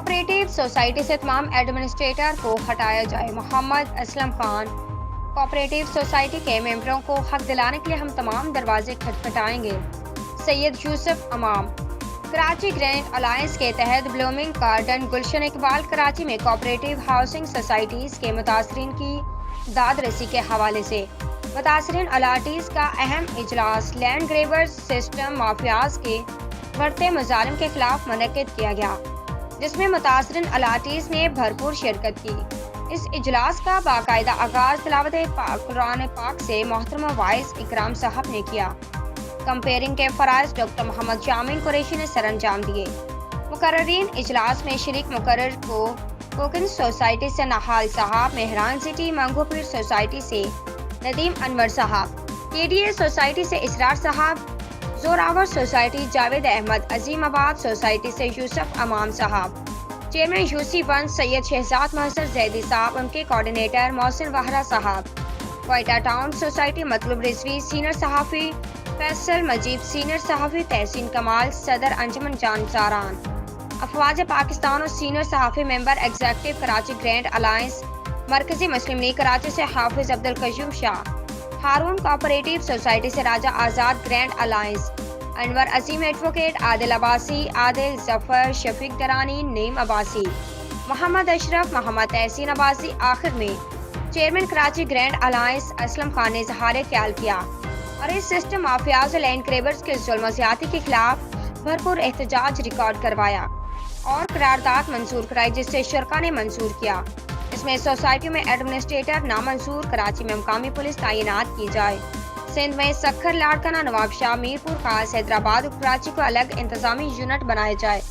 Cooperative society से तमाम administrator को हटाया जाए। मोहम्मद असलम खान। कोऑपरेटिव सोसाइटी के मेंबरों को हक दिलाने के लिए हम तमाम दरवाजे खटखटाएंगे। सैयद यूसुफ अमाम। कराची ग्रैंड अलायंस के तहत ब्लूमिंग गार्डन गुलशन इकबाल कराची में कोऑपरेटिव हाउसिंग सोसाइटीज़ के मुतासरीन की दाद रसी के हवाले से मुतासरीन अलाटीज़ का अहम इजलास लैंड ग्रेबर्स सिस्टम माफियाज के बढ़ते मुजालिम के खिलाफ मुनक्किद किया गया, जिसमें मुतासरीन अलाटीज़ ने भरपूर शिरकत की। इस इजलास का बाकायदा आगाज तिलावत कुरान पाक से मोहतरमा वाइस इकराम साहब ने किया। कंपेयरिंग के फराइज डॉक्टर मोहम्मद जामिन कुरैशी ने सर अंजाम दिए। मुकर्ररीन इजलास में शरीक मुकर्रर को कोकिन सोसाइटी से नहाल साहब, मेहरान सिटी मंगोपीर सोसाइटी से नदीम अनवर साहब, केडीए सोसाइटी से इसरार साहब, जोरावर सोसाइटी जावेद अहमद, अजीमाबाद सोसाइटी से यूसुफ अमाम साहब, चेयरमैन यूसी1 सैयद शहजाद महसर जैदी साहब, उनके कोऑर्डिनेटर मोहसिन वाहरा साहब, Quetta town society Matloob Rizvi senior सहाफ़ी, फैसल मजीद सीनियर सहाफ़ी, तहसीन कमाल सदर अंजुमन जान सारान, अफवाज पाकिस्तान और सीनियर सहाफ़ी member executive Karachi grand alliance, Markazi Muslim League Karachi से हाफिज अब्दुल कयूम शाह, हारून कोऑपरेटिव सोसाइटी से Raja Azad grand alliance, Anwar Azeem advocate, Adil Abbasi, Adil Zafar, Shafiq Durrani, Naeem Abbasi, Mohammad Ashraf, Mohammad तहसीन अब्बासी। आखिर में chairman Karachi grand alliance Aslam Khan ने इजहार ख्याल किया और इस सिस्टम माफियाज और लैंड ग्रेबर्स के जुल्म ज्यादती के खिलाफ भरपूर एहतजाज रिकॉर्ड करवाया और करारदाद मंजूर कराई, जिससे शुरा ने मंजूर किया। इसमें सोसाइटियों में एडमिनिस्ट्रेटर नामंजूर, कराची में मकामी पुलिस तैनात की जाए, सिंध में सखर, लाड़काना, नवाबशाह, मीरपुर, खास हैदराबाद और कराची को अलग इंतजामी यूनिट बनाया जाए।